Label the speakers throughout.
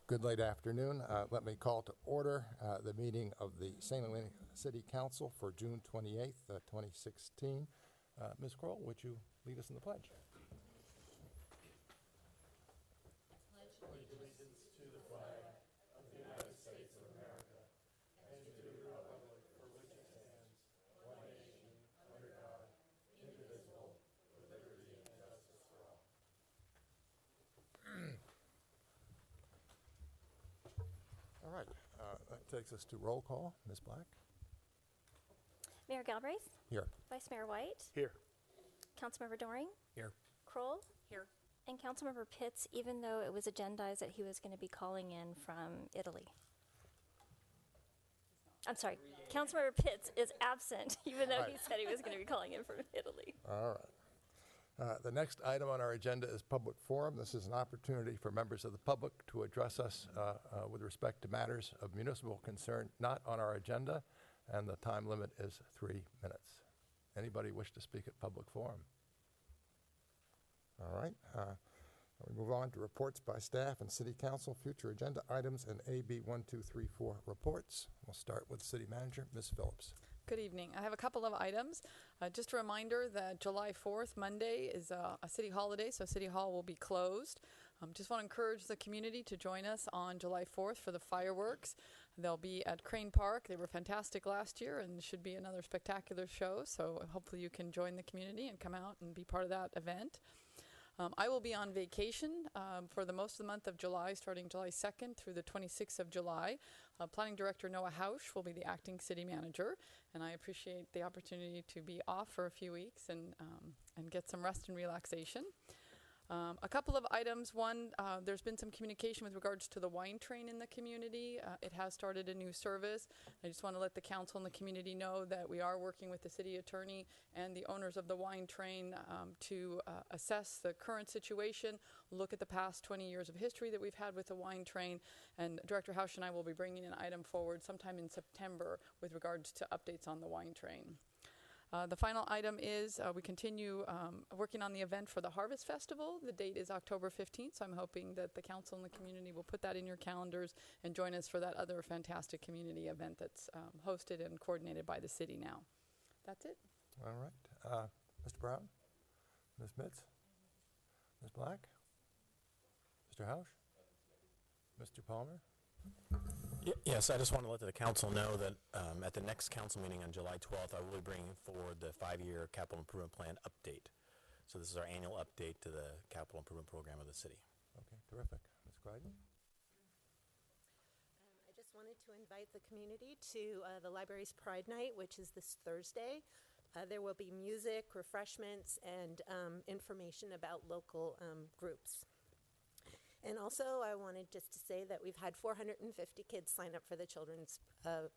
Speaker 1: Good late afternoon. Let me call to order the meeting of the St. Helena City Council for June 28th, 2016. Ms. Kroll, would you lead us in the pledge? All right, that takes us to roll call. Ms. Black?
Speaker 2: Mayor Galbraith?
Speaker 1: Here.
Speaker 2: Vice Mayor White?
Speaker 3: Here.
Speaker 2: Councilmember Doring?
Speaker 3: Here.
Speaker 2: Kroll?
Speaker 4: Here.
Speaker 2: And Councilmember Pitts, even though it was agendized that he was going to be calling in from Italy. I'm sorry, Councilmember Pitts is absent, even though he said he was going to be calling in from Italy.
Speaker 1: All right. The next item on our agenda is public forum. This is an opportunity for members of the public to address us with respect to matters of municipal concern not on our agenda, and the time limit is 3 minutes. Anybody wish to speak at public forum? All right. We move on to reports by staff and city council, future agenda items, and AB 1234 reports. We'll start with city manager, Ms. Phillips.
Speaker 4: Good evening. I have a couple of items. Just a reminder that July 4th, Monday, is a city holiday, so City Hall will be closed. Just want to encourage the community to join us on July 4th for the fireworks. They'll be at Crane Park. They were fantastic last year and should be another spectacular show, so hopefully you can join the community and come out and be part of that event. I will be on vacation for the most of the month of July, starting July 2nd through the 26th of July. Planning Director Noah Hausch will be the acting city manager, and I appreciate the opportunity to be off for a few weeks and get some rest and relaxation. A couple of items. One, there's been some communication with regards to the wine train in the community. It has started a new service. I just want to let the council and the community know that we are working with the city attorney and the owners of the wine train to assess the current situation, look at the past 20 years of history that we've had with the wine train, and Director Hausch and I will be bringing an item forward sometime in September with regards to updates on the wine train. The final item is we continue working on the event for the Harvest Festival. The date is October 15th, so I'm hoping that the council and the community will put that in your calendars and join us for that other fantastic community event that's hosted and coordinated by the city now. That's it.
Speaker 1: All right. Mr. Brown? Ms. Mitz? Ms. Black? Mr. Hausch? Mr. Palmer?
Speaker 3: Yes, I just want to let the council know that at the next council meeting on July 12th, I will be bringing forward the 5-year capital improvement plan update. So this is our annual update to the capital improvement program of the city.
Speaker 1: Okay, terrific. Ms. Crichton?
Speaker 5: I just wanted to invite the community to the library's Pride Night, which is this Thursday. There will be music, refreshments, and information about local groups. And also, I wanted just to say that we've had 450 kids sign up for the children's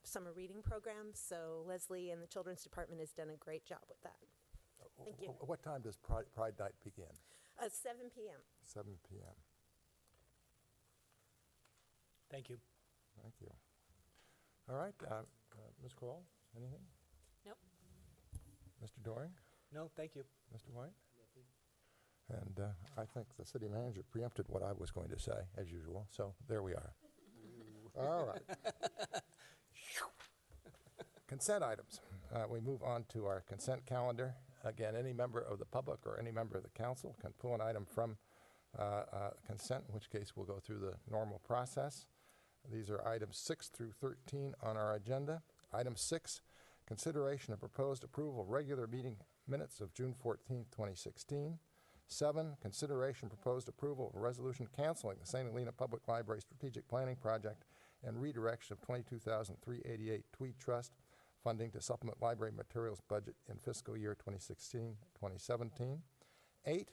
Speaker 5: summer reading program. So Leslie and the children's department has done a great job with that. Thank you.
Speaker 1: What time does Pride Night begin?
Speaker 5: 7 p.m.
Speaker 1: 7 p.m.
Speaker 3: Thank you.
Speaker 1: Thank you. All right. Ms. Kroll, anything?
Speaker 5: Nope.
Speaker 1: Mr. Doring?
Speaker 3: No, thank you.
Speaker 1: Mr. White? And I think the city manager preempted what I was going to say, as usual. So there we are. All right. Consent items. We move on to our consent calendar. Again, any member of the public or any member of the council can pull an item from consent, in which case we'll go through the normal process. These are items 6 through 13 on our agenda. Item 6, consideration of proposed approval of regular meeting minutes of June 14, 2016. 7, consideration proposed approval of a resolution canceling the St. Helena Public Library Strategic Planning Project and redirection of $22,388 Tweed Trust funding to supplement library materials budget in fiscal year 2016-2017. 8,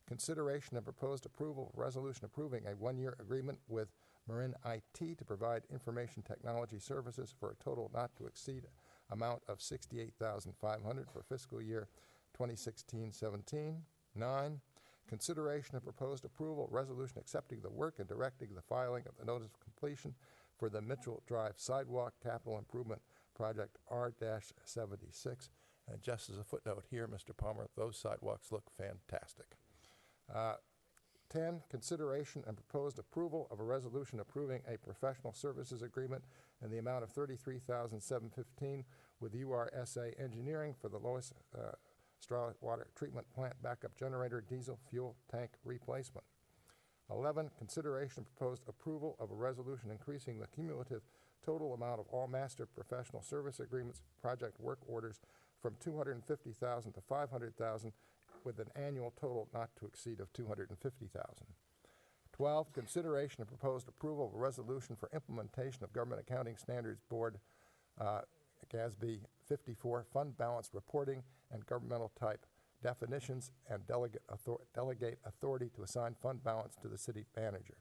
Speaker 1: consideration of proposed approval of resolution approving a 1-year agreement with Marin IT to provide information technology services for a total not to exceed amount of $68,500 for fiscal year 2016-17. 9, consideration of proposed approval resolution accepting the work and directing the filing of the notice of completion for the Mitchell Drive Sidewalk Capital Improvement Project R-76. And just as a footnote here, Mr. Palmer, those sidewalks look fantastic. 10, consideration and proposed approval of a resolution approving a professional services agreement in the amount of $33,715 with URSA Engineering for the Lois Straw Water Treatment Plant Backup Generator Diesel Fuel Tank Replacement. 11, consideration and proposed approval of a resolution increasing the cumulative total amount of all master professional service agreements project work orders from $250,000 to $500,000 with an annual total not to exceed of $250,000. 12, consideration and proposed approval of a resolution for implementation of Government Accounting Standards Board GASB 54 fund balance reporting and governmental type definitions and delegate authority to assign fund balance to the city manager.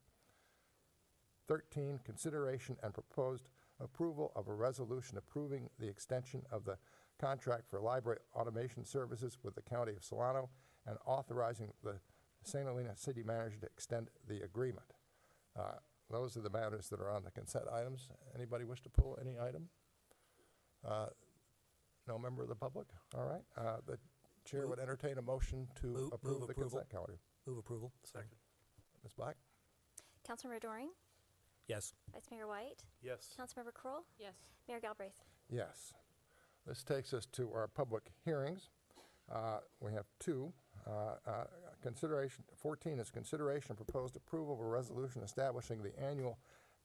Speaker 1: 13, consideration and proposed approval of a resolution approving the extension of the contract for library automation services with the County of Solano and authorizing the St. Helena City Manager to extend the agreement. Those are the matters that are on the consent items. Anybody wish to pull any item? No member of the public? All right. The chair would entertain a motion to approve the consent calendar.
Speaker 3: Move approval. Second.
Speaker 1: Ms. Black?
Speaker 2: Councilmember Doring,
Speaker 3: Yes.
Speaker 2: Vice Mayor White,
Speaker 6: Yes.
Speaker 2: Councilmember Kroll,
Speaker 4: Yes.
Speaker 2: Mayor Galbraith.
Speaker 1: Yes. This takes us to our public hearings. We have two. Consideration 14 is consideration of proposed approval of a resolution establishing the annual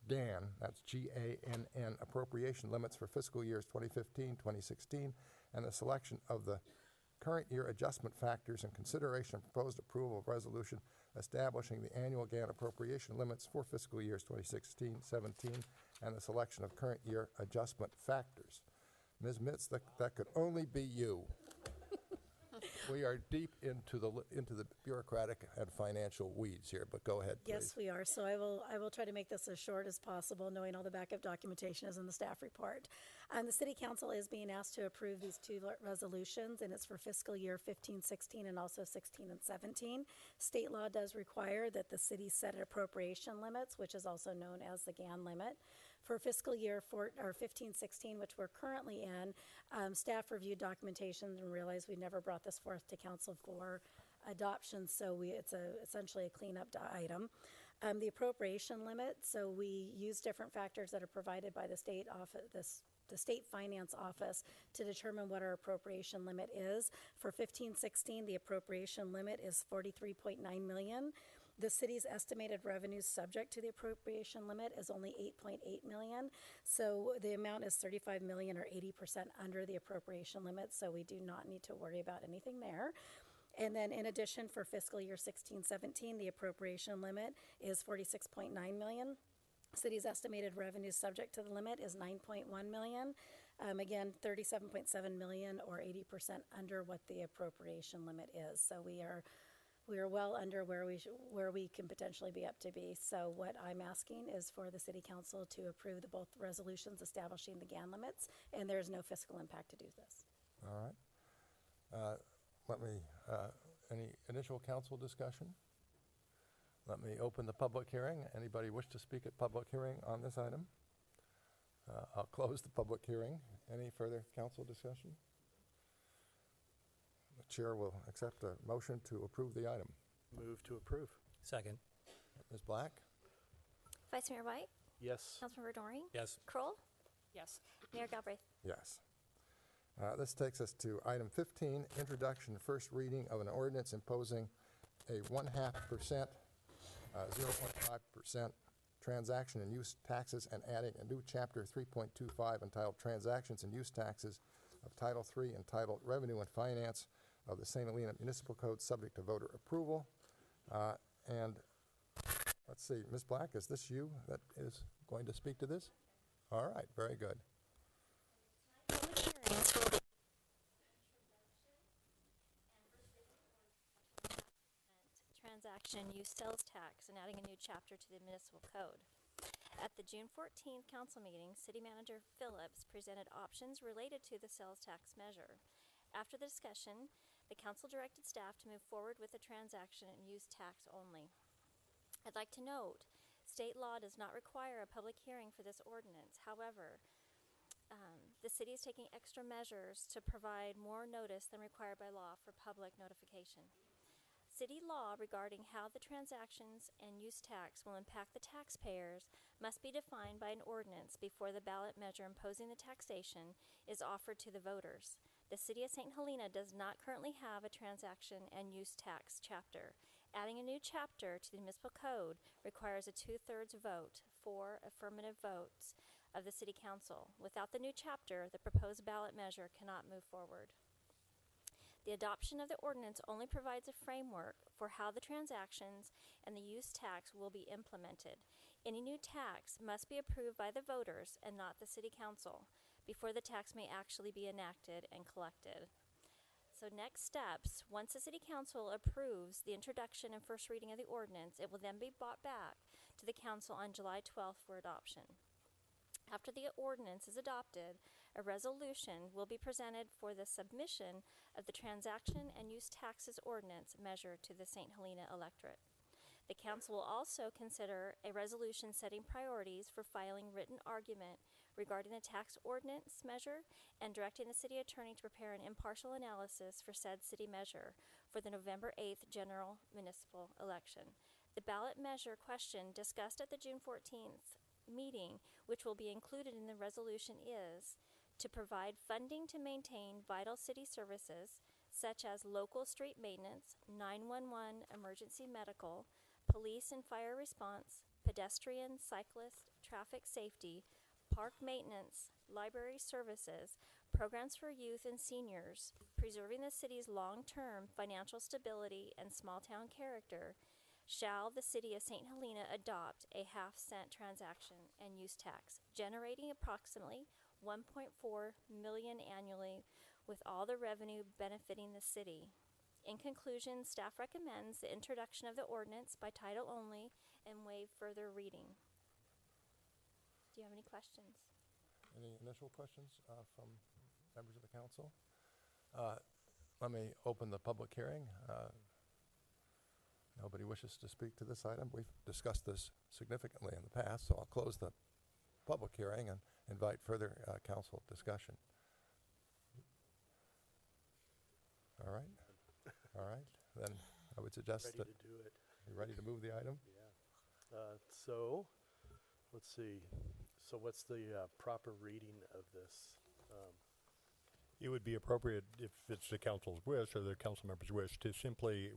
Speaker 1: GAN, that's GANN, appropriation limits for fiscal years 2015, 2016, and the selection of the current year adjustment factors and consideration of proposed approval of resolution establishing the annual GAN appropriation limits for fiscal years 2016, 17, and the selection of current year adjustment factors. Ms. Mitz, that could only be you. We are deep into the bureaucratic and financial weeds here, but go ahead, please.
Speaker 7: Yes, we are. So I will try to make this as short as possible, knowing all the backup documentation is in the staff report. The City Council is being asked to approve these two resolutions, and it's for fiscal year 15, 16, and also 16 and 17. State law does require that the city set appropriation limits, which is also known as the GAN limit. For fiscal year 15, 16, which we're currently in, staff reviewed documentation and realized we never brought this forth to council for adoption, so it's essentially a cleanup item. The appropriation limit, so we use different factors that are provided by the state office, the State Finance Office, to determine what our appropriation limit is. For 15, 16, the appropriation limit is $43.9 million. The city's estimated revenues subject to the appropriation limit is only $8.8 million. So the amount is $35 million or 80% under the appropriation limit. So we do not need to worry about anything there. And then in addition, for fiscal year 16-17, the appropriation limit is $46.9 million. City's estimated revenues subject to the limit is $9.1 million. Again, $37.7 million or 80% under what the appropriation limit is. So we are well under where we can potentially be up to be. So what I'm asking is for the City Council to approve both resolutions establishing the GAN limits, and there's no fiscal impact to do this.
Speaker 1: All right. Any initial council discussion? Let me open the public hearing. Anybody wish to speak at public hearing on this item? I'll close the public hearing. Any further council discussion? The chair will accept a motion to approve the item.
Speaker 6: Move to approve.
Speaker 3: Second.
Speaker 1: Ms. Black?
Speaker 2: Vice Mayor White,
Speaker 6: Yes.
Speaker 2: Councilmember Doring,
Speaker 3: Yes.
Speaker 2: Kroll,
Speaker 4: Yes.
Speaker 2: Mayor Galbraith.
Speaker 1: Yes. This takes us to item 15, introduction and first reading of an ordinance imposing a 0.5%, 0.5% transaction and use taxes and adding a new chapter 3.25 entitled Transactions and Use Taxes of Title III entitled Revenue and Finance of the St. Helena Municipal Code subject to voter approval. And let's see, Ms. Black, is this you that is going to speak to this? All right, very good.
Speaker 2: Transaction use sales tax and adding a new chapter to the municipal code. At the June 14th council meeting, City Manager Phillips presented options related to the sales tax measure. After the discussion, the council directed staff to move forward with the transaction and use tax only. I'd like to note, state law does not require a public hearing for this ordinance. However, the city is taking extra measures to provide more notice than required by law for public notification. City law regarding how the transactions and use tax will impact the taxpayers must be defined by an ordinance before the ballot measure imposing the taxation is offered to the voters. The City of St. Helena does not currently have a transaction and use tax chapter. Adding a new chapter to the municipal code requires a 2/3 vote for affirmative votes of the City Council. Without the new chapter, the proposed ballot measure cannot move forward. The adoption of the ordinance only provides a framework for how the transactions and the use tax will be implemented. Any new tax must be approved by the voters and not the City Council before the tax may actually be enacted and collected. So next steps, once the City Council approves the introduction and first reading of the ordinance, it will then be brought back to the Council on July 12th for adoption. After the ordinance is adopted, a resolution will be presented for the submission of the transaction and use taxes ordinance measure to the St. Helena electorate. The council will also consider a resolution setting priorities for filing written argument regarding the tax ordinance measure and directing the city attorney to prepare an impartial analysis for said city measure for the November 8th general municipal election. The ballot measure question discussed at the June 14th meeting, which will be included in the resolution, is to provide funding to maintain vital city services such as local street maintenance, 911 emergency medical, police and fire response, pedestrian, cyclist, traffic safety, park maintenance, library services, programs for youth and seniors, preserving the city's long-term financial stability and small-town character. Shall the City of St. Helena adopt a half-cent transaction and use tax, generating approximately $1.4 million annually, with all the revenue benefiting the city? In conclusion, staff recommends the introduction of the ordinance by title only and waive further reading. Do you have any questions?
Speaker 1: Any initial questions from members of the council? Let me open the public hearing. Nobody wishes to speak to this item. We've discussed this significantly in the past, so I'll close the public hearing and invite further council discussion. All right. All right. Then I would suggest
Speaker 6: Ready
Speaker 1: that
Speaker 6: to do it.
Speaker 1: you're ready to move the item.
Speaker 6: Yeah. So, let's see. So what's the proper reading of this?
Speaker 8: It would be appropriate, if it's the council's wish or the council member's wish, to simply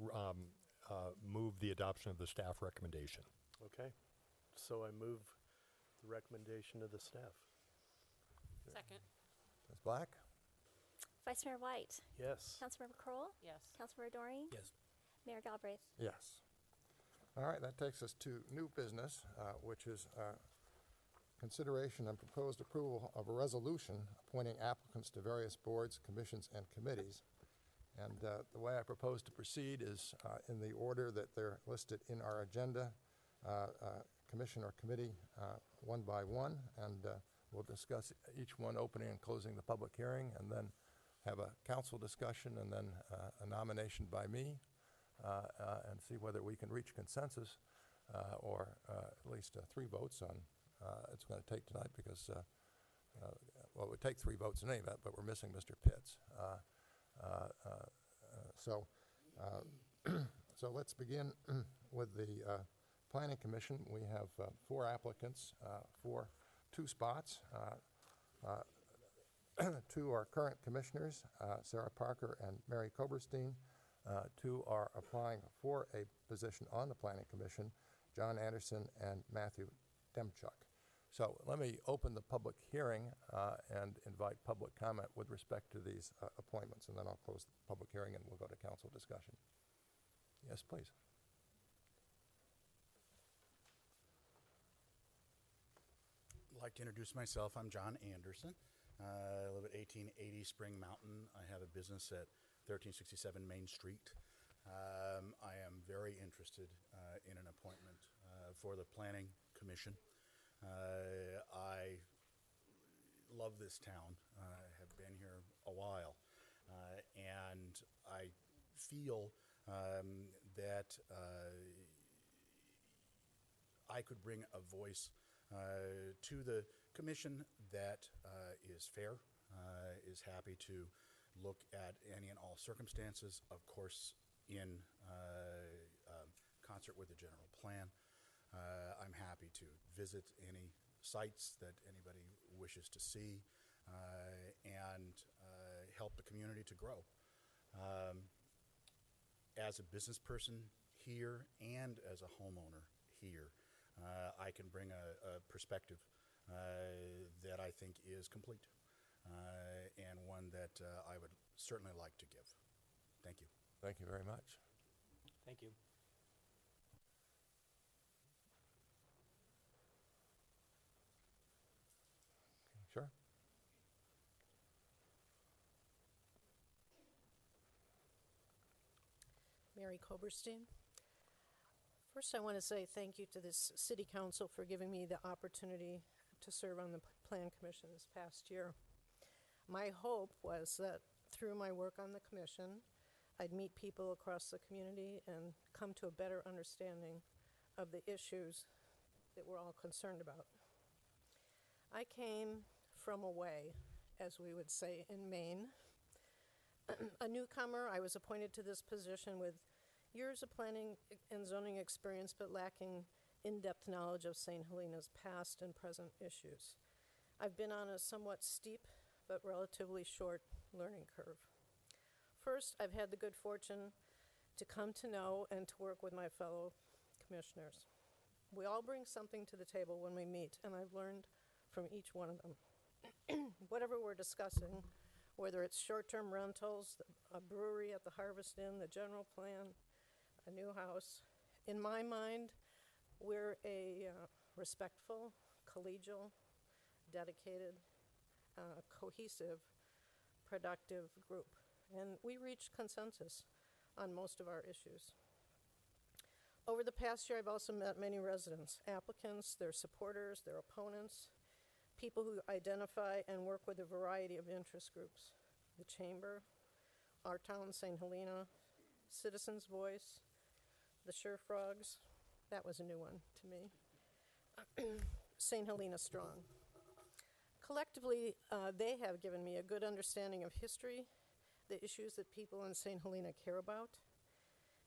Speaker 8: move the adoption of the staff recommendation.
Speaker 6: Okay. So I move the recommendation of the staff.
Speaker 9: Second.
Speaker 1: Ms. Black?
Speaker 2: Vice Mayor White?
Speaker 6: Yes.
Speaker 2: Councilmember Kroll?
Speaker 9: Yes.
Speaker 2: Councilmember Doring?
Speaker 3: Yes.
Speaker 2: Mayor Galbraith?
Speaker 1: Yes. All right, that takes us to new business, which is consideration and proposed approval of a resolution appointing applicants to various boards, commissions, and committees. And the way I propose to proceed is in the order that they're listed in our agenda, commission or committee, one by one, and we'll discuss each one, opening and closing the public hearing, and then have a council discussion, and then a nomination by me, and see whether we can reach consensus or at least 3 votes on it's going to take tonight, because well, it would take 3 votes in any event, but we're missing Mr. Pitts. So let's begin with the Planning Commission. We have 4 applicants for 2 spots. 2 are current commissioners, Sarah Parker and Mary Koberstein. 2 are applying for a position on the Planning Commission, John Anderson and Matthew Demchuk. So let me open the public hearing and invite public comment with respect to these appointments, and then I'll close the public hearing and we'll go to council discussion. Yes, please.
Speaker 10: I'd like to introduce myself. I'm John Anderson. I live at 1880 Spring Mountain. I have a business at 1367 Main Street. I am very interested in an appointment for the Planning Commission. I love this town. I have been here a while. And I feel that I could bring a voice to the commission that is fair, is happy to look at any and all circumstances, of course, in concert with the general plan. I'm happy to visit any sites that anybody wishes to see and help the community to grow. As a business person here and as a homeowner here, I can bring a perspective that I think is complete and one that I would certainly like to give. Thank you.
Speaker 1: Thank you very much.
Speaker 3: Thank you.
Speaker 1: Sure.
Speaker 11: Mary Koberstein. First, I want to say thank you to this City Council for giving me the opportunity to serve on the Plan Commission this past year. My hope was that through my work on the commission, I'd meet people across the community and come to a better understanding of the issues that we're all concerned about. I came from away, as we would say in Maine. A newcomer, I was appointed to this position with years of planning and zoning experience, but lacking in-depth knowledge of St. Helena's past and present issues. I've been on a somewhat steep but relatively short learning curve. First, I've had the good fortune to come to know and to work with my fellow commissioners. We all bring something to the table when we meet, and I've learned from each one of them. Whatever we're discussing, whether it's short-term rentals, a brewery at the Harvest Inn, the general plan, a new house, in my mind, we're a respectful, collegial, dedicated, cohesive, productive group. And we reach consensus on most of our issues. Over the past year, I've also met many residents, applicants, their supporters, their opponents, people who identify and work with a variety of interest groups. The Chamber, our town, St. Helena, Citizens Voice, the Sherfrogs, that was a new one to me, St. Helena Strong. Collectively, they have given me a good understanding of history, the issues that people in St. Helena care about,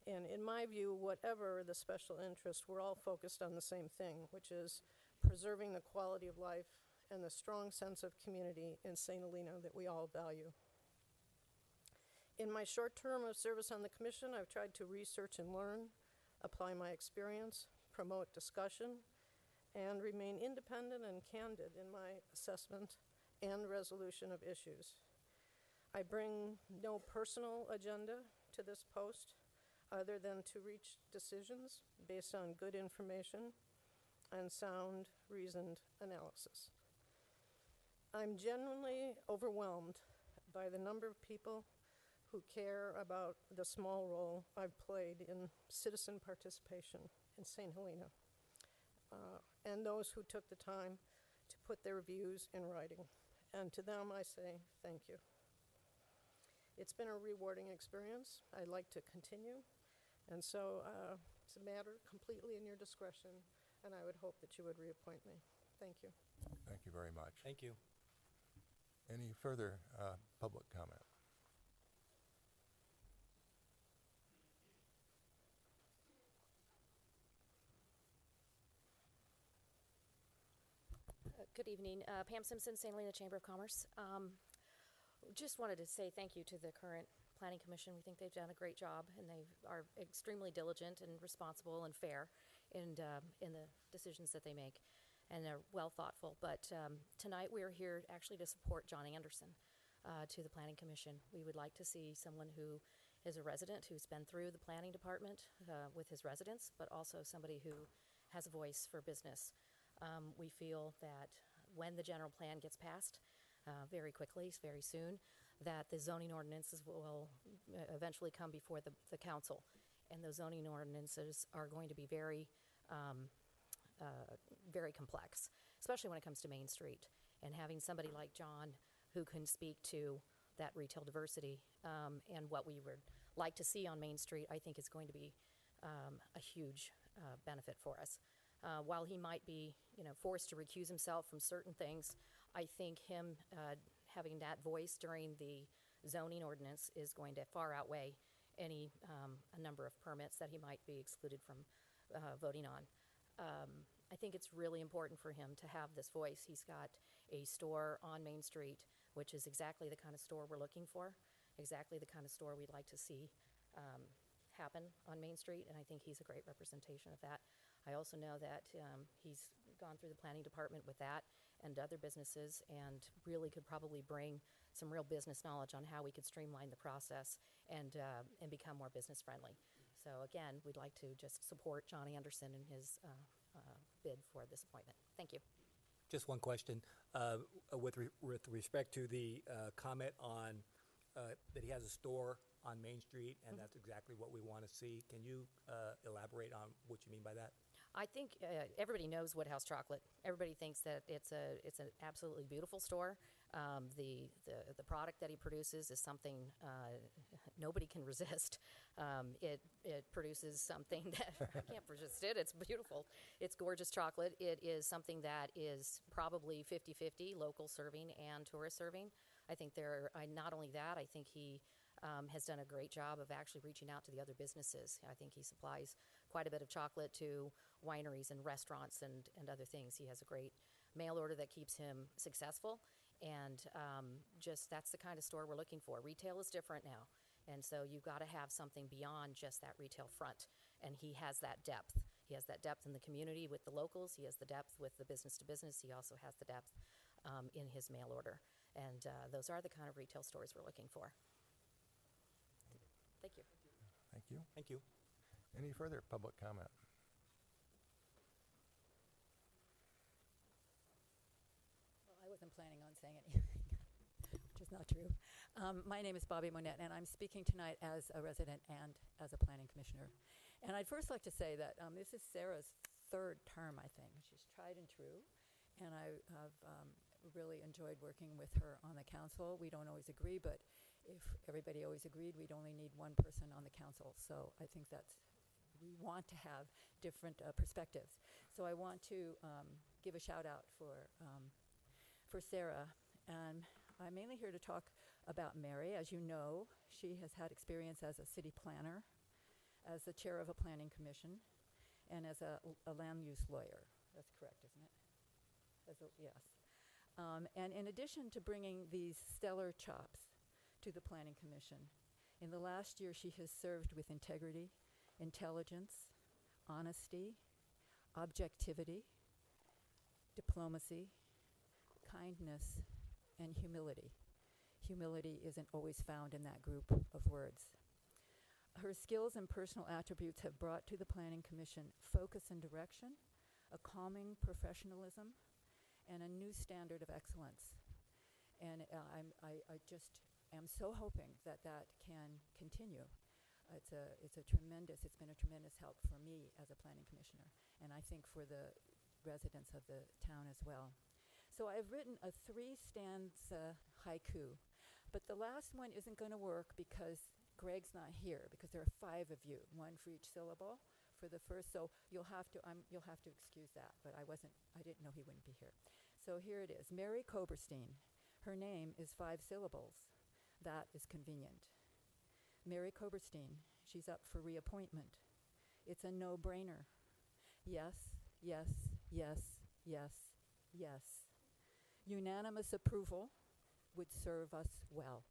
Speaker 11: and in my view, whatever the special interest, we're all focused on the same thing, which is preserving the quality of life and the strong sense of community in St. Helena that we all value. In my short term of service on the commission, I've tried to research and learn, apply my experience, promote discussion, and remain independent and candid in my assessment and resolution of issues. I bring no personal agenda to this post other than to reach decisions based on good information and sound, reasoned analysis. I'm genuinely overwhelmed by the number of people who care about the small role I've played in citizen participation in St. Helena, and those who took the time to put their views in writing. And to them, I say thank you. It's been a rewarding experience. I'd like to continue, and so it's a matter completely in your discretion, and I would hope that you would reappoint me. Thank you.
Speaker 1: Thank you very much.
Speaker 3: Thank you.
Speaker 1: Any further public comment?
Speaker 12: Good evening. Pam Simpson, St. Helena Chamber of Commerce. Just wanted to say thank you to the current Planning Commission. We think they've done a great job, and they are extremely diligent and responsible and fair in the decisions that they make, and they're well thoughtful. But tonight we are here actually to support John Anderson to the Planning Commission. We would like to see someone who is a resident, who's been through the planning department with his residents, but also somebody who has a voice for business. We feel that when the general plan gets passed very quickly, very soon, that the zoning ordinances will eventually come before the council. And those zoning ordinances are going to be very, very complex, especially when it comes to Main Street. And having somebody like John who can speak to that retail diversity and what we would like to see on Main Street, I think is going to be a huge benefit for us. While he might be, forced to recuse himself from certain things, I think him having that voice during the zoning ordinance is going to far outweigh any a number of permits that he might be excluded from voting on. I think it's really important for him to have this voice. He's got a store on Main Street, which is exactly the kind of store we're looking for, exactly the kind of store we'd like to see happen on Main Street, and I think he's a great representation of that. I also know that he's gone through the planning department with that and other businesses, and really could probably bring some real business knowledge on how we could streamline the process and become more business friendly. So again, we'd like to just support John Anderson in his bid for this appointment. Thank you.
Speaker 13: Just one question. With respect to the comment on that he has a store on Main Street, and that's exactly what we want to see. Can you elaborate on what you mean by that?
Speaker 12: I think everybody knows Woodhouse Chocolate. Everybody thinks that it's an absolutely beautiful store. The product that he produces is something nobody can resist. It produces something that I can't resist it. It's beautiful. It's gorgeous chocolate. It is something that is probably 50-50 local serving and tourist serving. I think not only that, I think he has done a great job of actually reaching out to the other businesses. I think he supplies quite a bit of chocolate to wineries and restaurants and other things. He has a great mail order that keeps him successful, and just that's the kind of store we're looking for. Retail is different now, and so you've got to have something beyond just that retail front, and he has that depth. He has that depth in the community with the locals. He has the depth with the business to business. He also has the depth in his mail order, and those are the kind of retail stores we're looking for. Thank you.
Speaker 1: Thank you.
Speaker 13: Thank you.
Speaker 1: Any further public comment?
Speaker 14: Well, I wasn't planning on saying anything, which is not true. My name is Bobby Monette, and I'm speaking tonight as a resident and as a planning commissioner. And I'd first like to say that this is Sarah's third term, I think. She's tried and true, and I have really enjoyed working with her on the council. We don't always agree, but if everybody always agreed, we'd only need one person on the council. So I think we want to have different perspectives. So I want to give a shout out for Sarah. And I'm mainly here to talk about Mary. As you know, she has had experience as a city planner, as the chair of a planning commission, and as a land use lawyer. That's correct, isn't it? Yes. And in addition to bringing these stellar chops to the Planning Commission, in the last year she has served with integrity, intelligence, honesty, objectivity, diplomacy, kindness, and humility. Humility isn't always found in that group of words. Her skills and personal attributes have brought to the Planning Commission focus and direction, a calming professionalism, and a new standard of excellence. And I just am so hoping that can continue. It's been a tremendous help for me as a planning commissioner, and I think for the residents of the town as well. So I've written a 3-stanza haiku, but the last one isn't going to work because Greg's not here, because there are 5 of you, one for each syllable for the first, so you'll have to excuse that, but I didn't know he wouldn't be here. So here it is. Mary Koberstein. Her name is 5 syllables. That is convenient. Mary Koberstein, she's up for reappointment. It's a no-brainer. Yes, yes, yes, yes, yes. Unanimous approval would serve us well.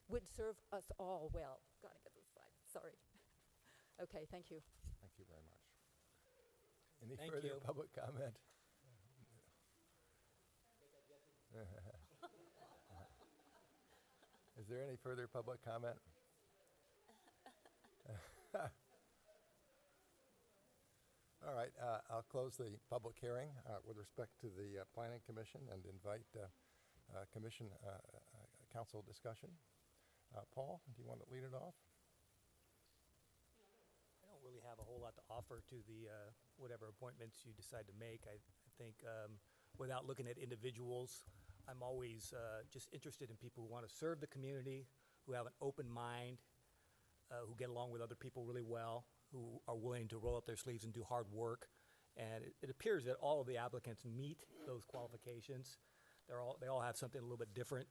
Speaker 14: Would serve us all well. Gotta get this slide, sorry. Okay, thank you.
Speaker 1: Thank you very much. Any further public comment? Is there any further public comment? All right, I'll close the public hearing with respect to the Planning Commission and invite Commission Council discussion. Paul, do you want to lead it off?
Speaker 13: I don't really have a whole lot to offer to the whatever appointments you decide to make. I think without looking at individuals, I'm always just interested in people who want to serve the community, who have an open mind, who get along with other people really well, who are willing to roll up their sleeves and do hard work. And it appears that all of the applicants meet those qualifications. They all have something a little bit different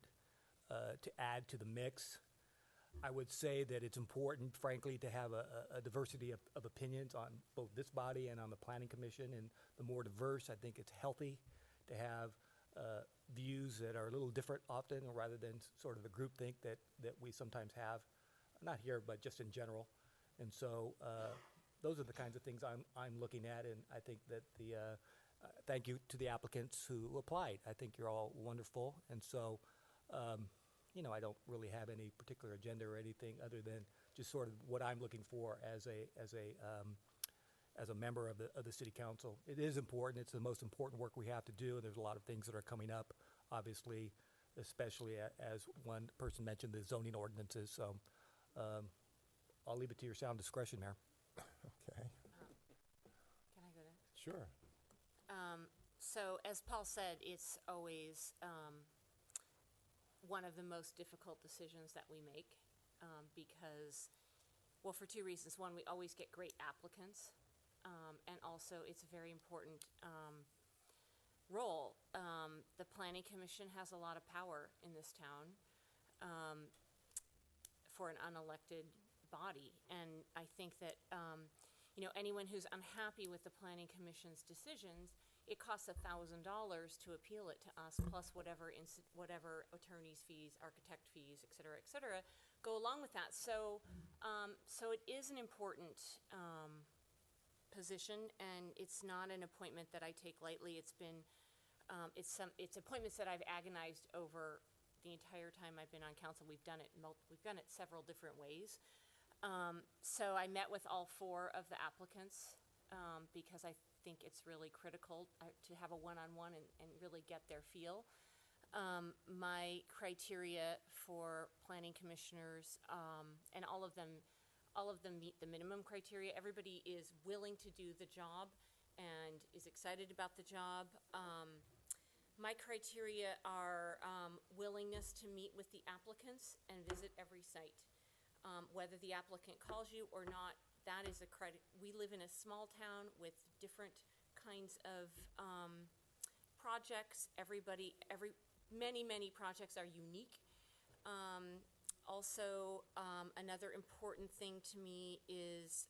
Speaker 13: to add to the mix. I would say that it's important, frankly, to have a diversity of opinions on both this body and on the Planning Commission. And the more diverse, I think it's healthy to have views that are a little different often, rather than sort of the groupthink that we sometimes have, not here, but just in general. And so those are the kinds of things I'm looking at, and I think that thank you to the applicants who applied. I think you're all wonderful, and so I don't really have any particular agenda or anything other than just sort of what I'm looking for as a member of the city council. It is important. It's the most important work we have to do, and there's a lot of things that are coming up, obviously, especially as one person mentioned, the zoning ordinances. So I'll leave it to your sound discretion, Mayor.
Speaker 1: Okay.
Speaker 9: Can I go next?
Speaker 1: Sure.
Speaker 9: So as Paul said, it's always one of the most difficult decisions that we make because, well, for two reasons. One, we always get great applicants, and also it's a very important role. The Planning Commission has a lot of power in this town for an unelected body, and I think that anyone who's unhappy with the Planning Commission's decisions, it costs $1,000 to appeal it to us, plus whatever attorney's fees, architect fees, et cetera, go along with that. So, so it is an important position, and it's not an appointment that I take lightly. It's been, it's appointments that I've agonized over the entire time I've been on council. We've done it several different ways. So I met with all 4 of the applicants because I think it's really critical to have a one-on-one and really get their feel. My criteria for planning commissioners, and all of them meet the minimum criteria. Everybody is willing to do the job and is excited about the job. My criteria are willingness to meet with the applicants and visit every site. Whether the applicant calls you or not, that is a credit. We live in a small town with different kinds of projects. Many projects are unique. Also, another important thing to me is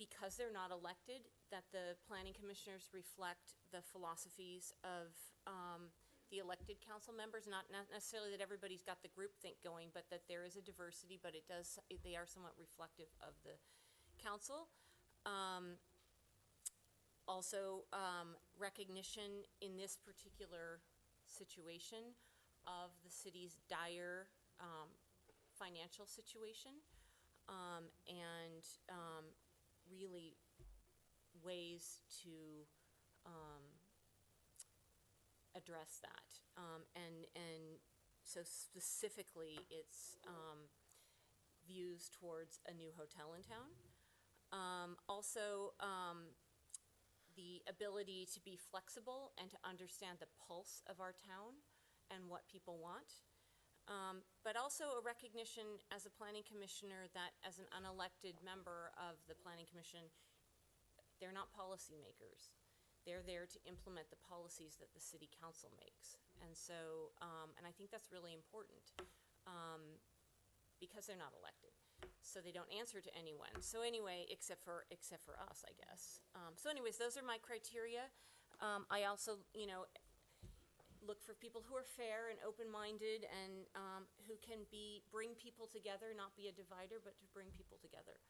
Speaker 9: because they're not elected, that the planning commissioners reflect the philosophies of the elected council members, not necessarily that everybody's got the groupthink going, but that there is a diversity, but they are somewhat reflective of the council. Also, recognition in this particular situation of the city's dire financial situation, and really ways to address that. And so specifically, it's views towards a new hotel in town. Also, the ability to be flexible and to understand the pulse of our town and what people want. But also a recognition as a planning commissioner that as an unelected member of the planning commission, they're not policymakers. They're there to implement the policies that the city council makes. And so, and I think that's really important because they're not elected. So they don't answer to anyone. So anyway, except for us, I guess. So anyways, those are my criteria. I also, look for people who are fair and open-minded and who can bring people together, not be a divider, but to bring people together.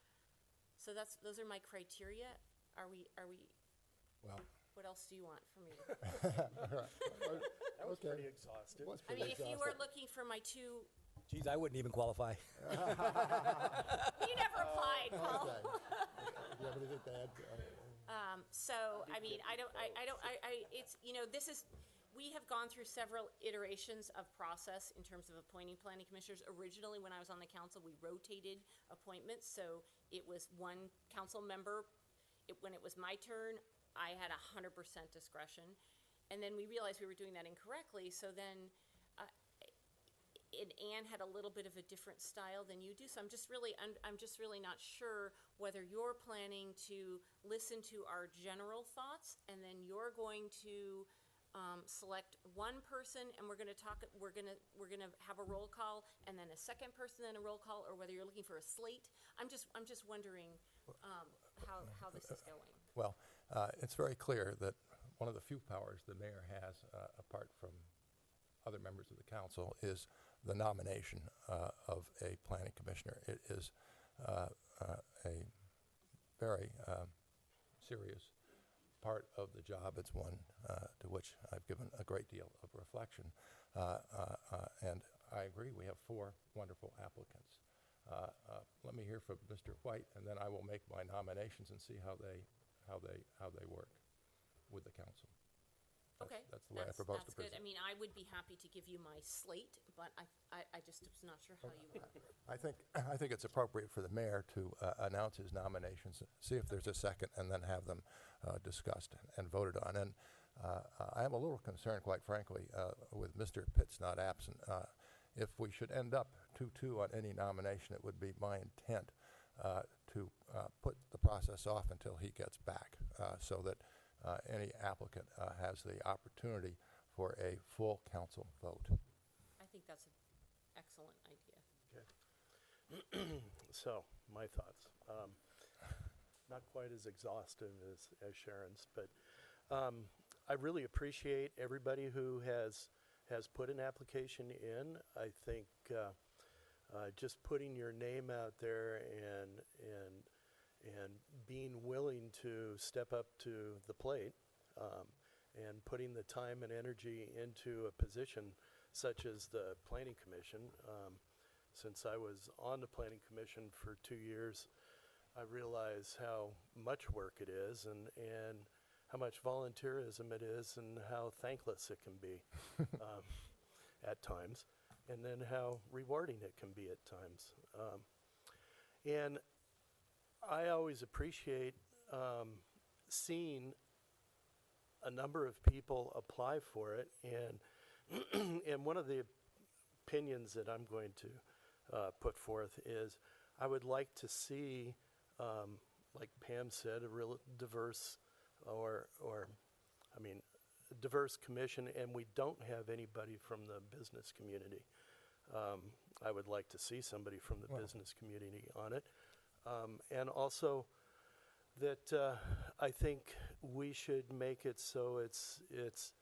Speaker 9: So those are my criteria. Are we?
Speaker 1: Well.
Speaker 9: What else do you want from me?
Speaker 6: That was pretty exhaustive.
Speaker 9: I mean, if you were looking for my 2.
Speaker 13: Geez, I wouldn't even qualify.
Speaker 9: You never applied, Paul.
Speaker 1: Okay. Do you have anything to add?
Speaker 9: So, I mean, we have gone through several iterations of process in terms of appointing planning commissioners. Originally, when I was on the council, we rotated appointments, so it was one council member. When it was my turn, I had 100% discretion. And then we realized we were doing that incorrectly, so then Anne had a little bit of a different style than you do, so I'm just really not sure whether you're planning to listen to our general thoughts and then you're going to select one person and we're gonna have a roll call and then a second person, then a roll call, or whether you're looking for a slate. I'm just wondering, how this is going.
Speaker 1: Well, it's very clear that one of the few powers the mayor has, apart from other members of the council, is the nomination of a planning commissioner. It is a very serious part of the job. It's one to which I've given a great deal of reflection. And I agree, we have 4 wonderful applicants. Let me hear from Mr. White, and then I will make my nominations and see how they work with the council.
Speaker 9: Okay,
Speaker 1: That's the way I propose to
Speaker 9: that's good.
Speaker 1: proceed.
Speaker 9: I mean, I would be happy to give you my slate, but I just was not sure how you would.
Speaker 1: I think it's appropriate for the mayor to announce his nominations, see if there's a second, and then have them discussed and voted on. And I am a little concerned, quite frankly, with Mr. Pitts not absent. If we should end up 2-2 on any nomination, it would be my intent to put the process off until he gets back, so that any applicant has the opportunity for a full council vote.
Speaker 9: I think that's an excellent idea.
Speaker 6: Okay. So, my thoughts. Not quite as exhaustive as Sharon's, but I really appreciate everybody who has put an application in. I think just putting your name out there and being willing to step up to the plate and putting the time and energy into a position such as the Planning Commission. Since I was on the Planning Commission for 2 years, I realize how much work it is and how much volunteerism it is and how thankless it can be at times, and then how rewarding it can be at times. And I always appreciate seeing a number of people apply for it, and one of the opinions that I'm going to put forth is I would like to see, like Pam said, a real diverse diverse commission, and we don't have anybody from the business community. I would like to see somebody from the business community on it. And also that I think we should make it so it's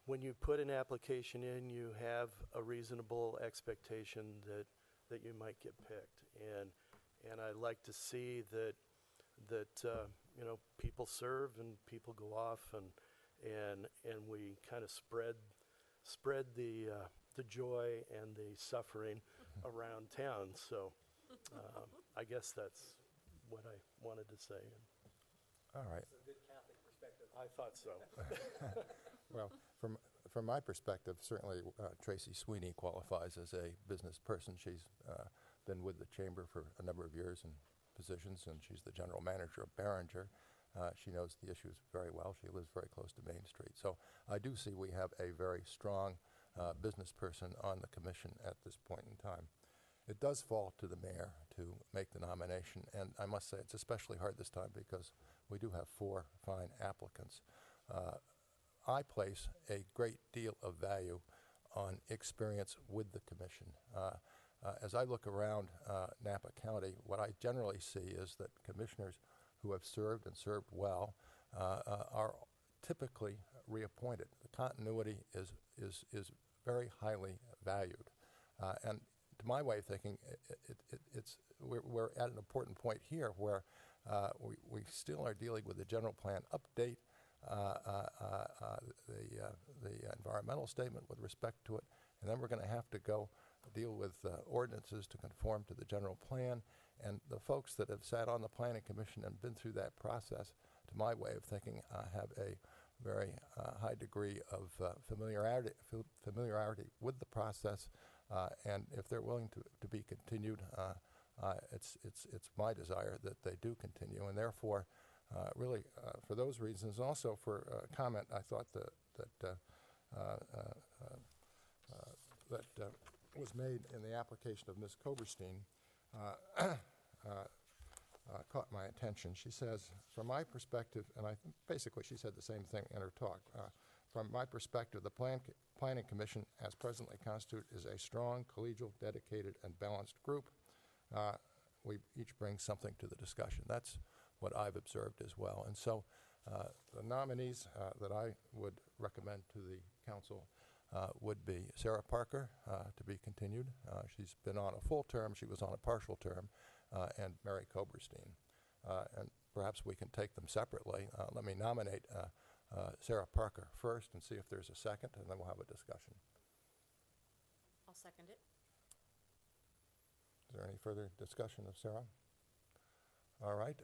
Speaker 6: when you put an application in, you have a reasonable expectation that you might get picked. And I like to see that people serve and people go off and we kind of spread the joy and the suffering around town. So I guess that's what I wanted to say.
Speaker 1: All right.
Speaker 6: It's a good Catholic perspective. I thought so.
Speaker 1: Well, from my perspective, certainly Tracy Sweeney qualifies as a business person. She's been with the chamber for a number of years in positions, and she's the general manager of Behringer. She knows the issues very well. She lives very close to Main Street. So I do see we have a very strong business person on the commission at this point in time. It does fall to the mayor to make the nomination, and I must say it's especially hard this time because we do have 4 fine applicants. I place a great deal of value on experience with the commission. As I look around Napa County, what I generally see is that commissioners who have served and served well are typically reappointed. The continuity is very highly valued. And to my way of thinking, we're at an important point here where we still are dealing with the general plan update, the environmental statement with respect to it, and then we're going to have to go deal with ordinances to conform to the general plan. And the folks that have sat on the Planning Commission and been through that process, to my way of thinking, have a very high degree of familiarity with the process. And if they're willing to be continued, it's my desire that they do continue. And therefore, really, for those reasons, also for a comment I thought that was made in the application of Ms. Koberstein caught my attention. She says, from my perspective, and basically she said the same thing in her talk, From my perspective, the Planning Commission, as presently constituted, is a strong, collegial, dedicated, and balanced group. We each bring something to the discussion. That's what I've observed as well. And so the nominees that I would recommend to the council would be Sarah Parker, to be continued. She's been on a full term. She was on a partial term. And Mary Koberstein. And perhaps we can take them separately. Let me nominate Sarah Parker first and see if there's a second, and then we'll have a discussion.
Speaker 9: I'll second it.
Speaker 1: Is there any further discussion of Sarah? All right.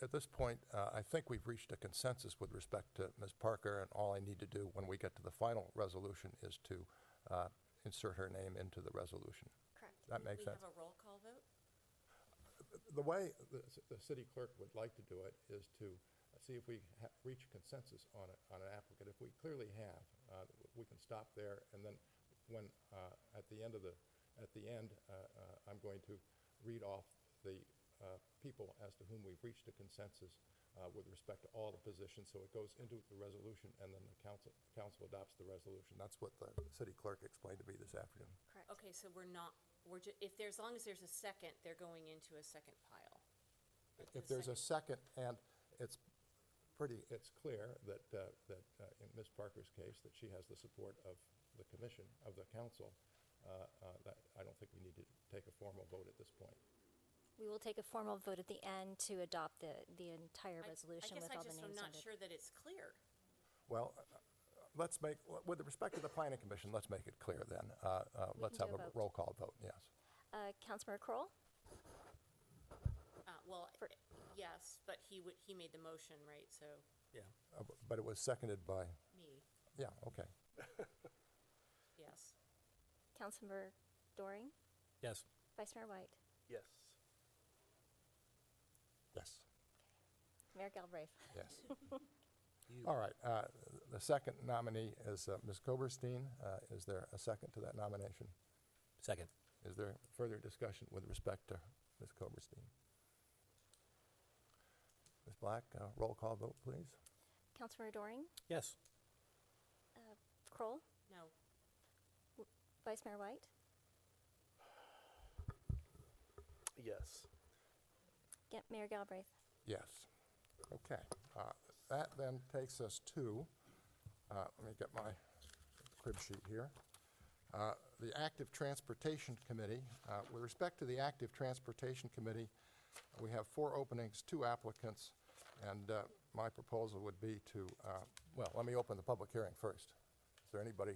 Speaker 1: At this point, I think we've reached a consensus with respect to Ms. Parker, and all I need to do when we get to the final resolution is to insert her name into the resolution.
Speaker 9: Correct.
Speaker 1: That makes sense.
Speaker 9: We have a roll call vote?
Speaker 1: The way the city clerk would like to do it is to see if we reach consensus on an applicant. If we clearly have, we can stop there, and then when at the end, I'm going to read off the people as to whom we've reached a consensus with respect to all the positions. So it goes into the resolution, and then the council adopts the resolution. That's what the city clerk explained to me this afternoon.
Speaker 9: Correct. Okay, so as long as there's a second, they're going into a second pile.
Speaker 1: If there's a second, and it's clear that in Ms. Parker's case, that she has the support of the commission, of the council, that I don't think we need to take a formal vote at this point.
Speaker 2: We will take a formal vote at the end to adopt the entire resolution with all the names on it.
Speaker 9: I'm not sure that it's clear.
Speaker 1: Well, let's make, with respect to the planning commission, let's make it clear then. Let's have a roll call vote, yes.
Speaker 2: Councilmember Kroll?
Speaker 9: Yes, but he made the motion, right, so.
Speaker 13: Yeah.
Speaker 1: But it was seconded by,
Speaker 9: Me,
Speaker 1: yeah, okay.
Speaker 9: yes.
Speaker 2: Councilmember Doring?
Speaker 13: Yes.
Speaker 2: Vice Mayor White?
Speaker 6: Yes.
Speaker 1: Yes.
Speaker 2: Mayor Galbraith?
Speaker 1: Yes. All right. The second nominee is Ms. Koberstein. Is there a second to that nomination?
Speaker 13: Second.
Speaker 1: Is there further discussion with respect to Ms. Koberstein? Ms. Black, roll call vote, please.
Speaker 2: Councilmember Doring?
Speaker 13: Yes.
Speaker 2: Kroll?
Speaker 9: No.
Speaker 2: Vice Mayor White?
Speaker 6: Yes.
Speaker 2: Mayor Galbraith?
Speaker 1: Yes. Okay. That then takes us to, let me get my crib sheet here. The Active Transportation Committee. With respect to the Active Transportation Committee, we have 4 openings, 2 applicants, and my proposal would be to, well, let me open the public hearing first. Is there anybody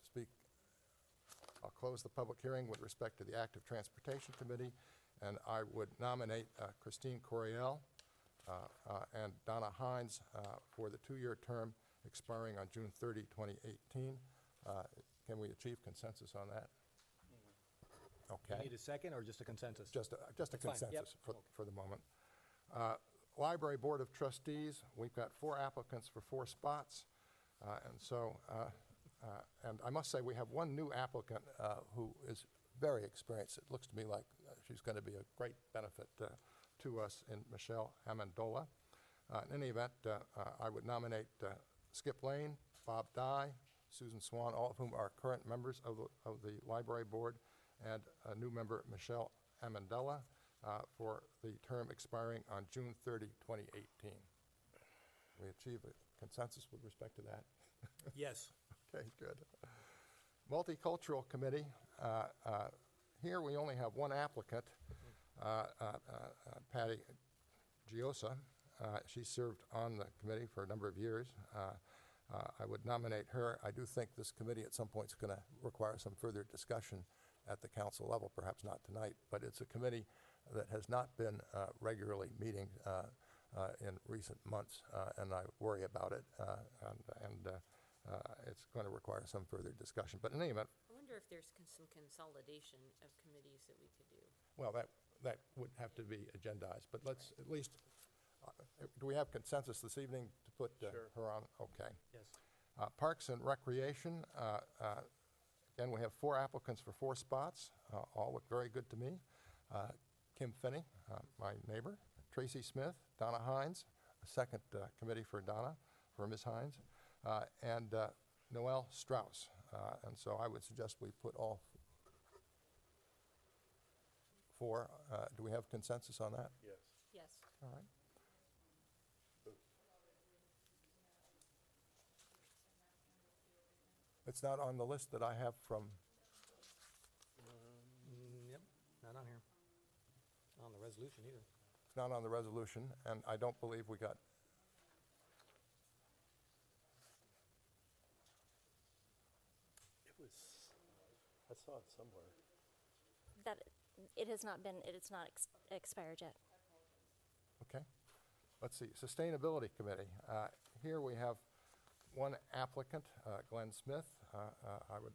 Speaker 1: speak? I'll close the public hearing with respect to the Active Transportation Committee, and I would nominate Christine Coriel and Donna Hines for the 2-year term expiring on June 30, 2018. Can we achieve consensus on that? Okay.
Speaker 13: You need a second or just a consensus?
Speaker 1: Just a
Speaker 13: That's fine.
Speaker 1: consensus
Speaker 13: Yep.
Speaker 1: for the moment. Library Board of Trustees, we've got 4 applicants for 4 spots. And so, and I must say, we have 1 new applicant who is very experienced. It looks to me like she's going to be a great benefit to us in Michelle Amendola. In any event, I would nominate Skip Lane, Bob Dye, Susan Swan, all of whom are current members of the Library Board, and a new member, Michelle Amendola, for the term expiring on June 30, 2018. We achieve a consensus with respect to that?
Speaker 13: Yes.
Speaker 1: Okay, good. Multicultural Committee. Here we only have 1 applicant, Patty Giosa. She served on the committee for a number of years. I would nominate her. I do think this committee at some point is going to require some further discussion at the council level, perhaps not tonight, but it's a committee that has not been regularly meeting in recent months, and I worry about it, and it's going to require some further discussion. But in any event,
Speaker 9: I wonder if there's some consolidation of committees that we could do.
Speaker 1: well, that would have to be agendized, but let's at least, do we have consensus this evening to put her on? Okay.
Speaker 13: Yes.
Speaker 1: Parks and Recreation, again, we have 4 applicants for 4 spots. All look very good to me. Kim Finney, my neighbor, Tracy Smith, Donna Hines, a second committee for Donna, for Ms. Hines, and Noel Strauss. And so I would suggest we put all four. Do we have consensus on that?
Speaker 6: Yes.
Speaker 9: Yes.
Speaker 1: All right. It's not on the list that I have from,
Speaker 13: Yep, not on here. Not on the resolution either.
Speaker 1: it's not on the resolution, and I don't believe we got,
Speaker 6: It was, I saw it somewhere.
Speaker 2: That it has not been, it's not expired yet.
Speaker 1: okay. Let's see, Sustainability Committee. Here we have one applicant, Glenn Smith. I would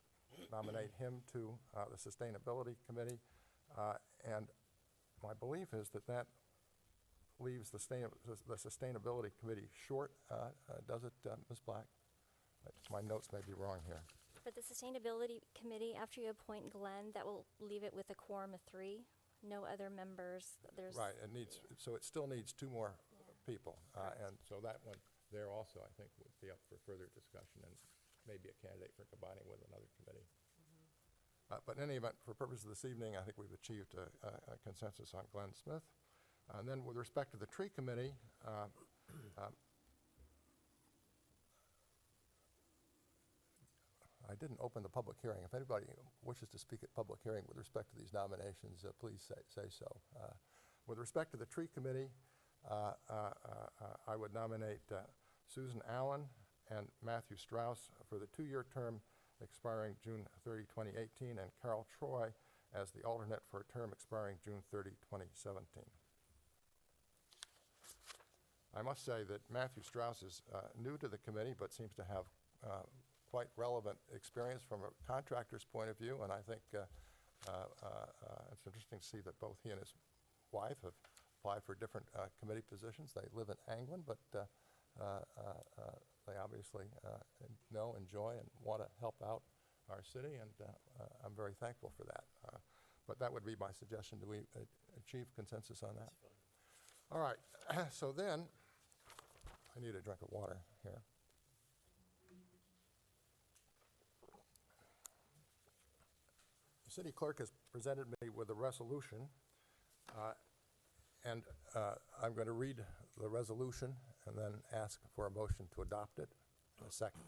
Speaker 1: nominate him to the Sustainability Committee. And my belief is that that leaves the Sustainability Committee short. Does it, Ms. Black? My notes may be wrong here.
Speaker 2: For the Sustainability Committee, after you appoint Glenn, that will leave it with a quorum of 3. No other members. There's
Speaker 1: Right, it needs, so it still needs 2 more people. And so that one there also, I think, would be up for further discussion and maybe a candidate for combining with another committee. But in any event, for purposes of this evening, I think we've achieved a consensus on Glenn Smith. And then with respect to the Tree Committee, I didn't open the public hearing. If anybody wishes to speak at public hearing with respect to these nominations, please say so. With respect to the Tree Committee, I would nominate Susan Allen and Matthew Strauss for the 2-year term expiring June 30, 2018, and Carol Troy as the alternate for a term expiring June 30, 2017. I must say that Matthew Strauss is new to the committee, but seems to have quite relevant experience from a contractor's point of view, and I think it's interesting to see that both he and his wife have applied for different committee positions. They live in Anglin, but they obviously know, enjoy, and want to help out our city, and I'm very thankful for that. But that would be my suggestion. Do we achieve consensus on that? All right, so then, I need a drink of water here. The city clerk has presented me with a resolution, and I'm going to read the resolution and then ask for a motion to adopt it in a second.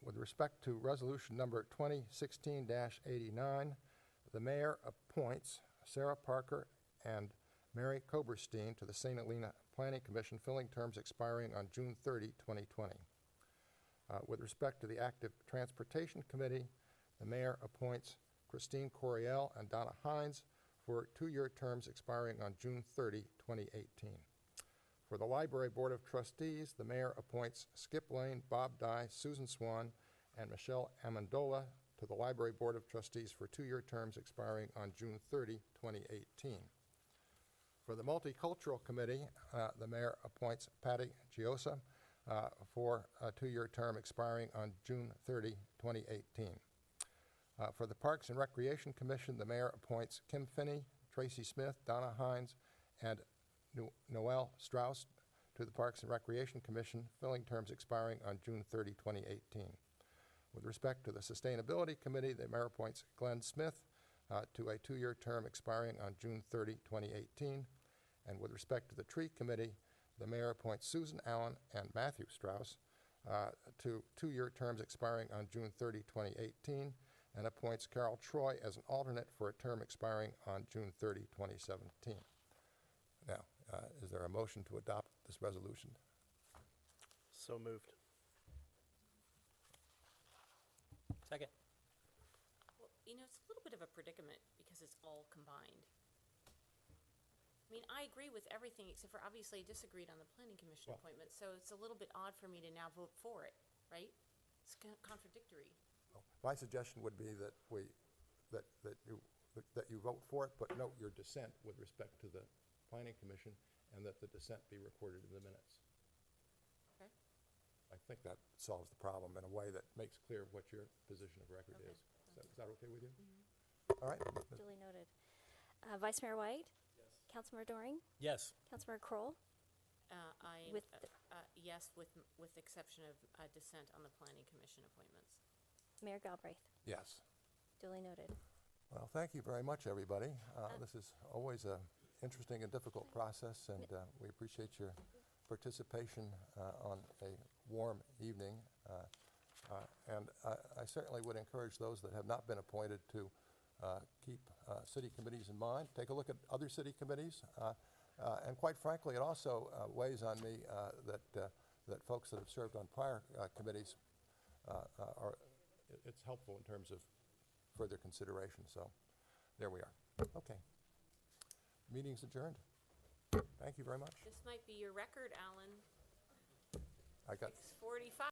Speaker 1: With respect to resolution number 2016-89, the mayor appoints Sarah Parker and Mary Koberstein to the St. Helena Planning Commission, filling terms expiring on June 30, 2020. With respect to the Active Transportation Committee, the mayor appoints Christine Coriel and Donna Hines for 2-year terms expiring on June 30, 2018. For the Library Board of Trustees, the mayor appoints Skip Lane, Bob Dye, Susan Swan, and Michelle Amendola to the Library Board of Trustees for 2-year terms expiring on June 30, 2018. For the Multicultural Committee, the mayor appoints Patty Giosa for a 2-year term expiring on June 30, 2018. For the Parks and Recreation Commission, the mayor appoints Kim Finney, Tracy Smith, Donna Hines, and Noel Strauss to the Parks and Recreation Commission, filling terms expiring on June 30, 2018. With respect to the Sustainability Committee, the mayor appoints Glenn Smith to a 2-year term expiring on June 30, 2018. And with respect to the Tree Committee, the mayor appoints Susan Allen and Matthew Strauss to 2-year terms expiring on June 30, 2018, and appoints Carol Troy as an alternate for a term expiring on June 30, 2017. Now, is there a motion to adopt this resolution?
Speaker 6: So moved.
Speaker 13: Second.
Speaker 9: Well, it's a little bit of a predicament because it's all combined. I mean, I agree with everything except for obviously I disagreed on the planning commission appointment, so it's a little bit odd for me to now vote for it, right? It's contradictory.
Speaker 1: My suggestion would be that that you vote for it, but note your dissent with respect to the Planning Commission, and that the dissent be recorded in the minutes.
Speaker 9: Okay.
Speaker 1: I think that solves the problem in a way that makes clear what your position of record is. Is that okay with you?
Speaker 2: Mm-hmm.
Speaker 1: All right.
Speaker 2: Duly noted. Vice Mayor White? Yes. Councilmember Doring?
Speaker 13: Yes.
Speaker 2: Councilmember Kroll? With
Speaker 9: Yes, with exception of dissent on the planning commission appointments.
Speaker 2: Mayor Galbraith?
Speaker 1: Yes.
Speaker 2: Duly noted.
Speaker 1: Well, thank you very much, everybody. This is always a interesting and difficult process, and we appreciate your participation on a warm evening. And I certainly would encourage those that have not been appointed to keep city committees in mind. Take a look at other city committees. And quite frankly, it also weighs on me that folks that have served on prior committees it's helpful in terms of further consideration. So there we are. Okay. Meeting's adjourned. Thank you very much.
Speaker 9: This might be your record, Alan.
Speaker 1: I got
Speaker 9: 6:45.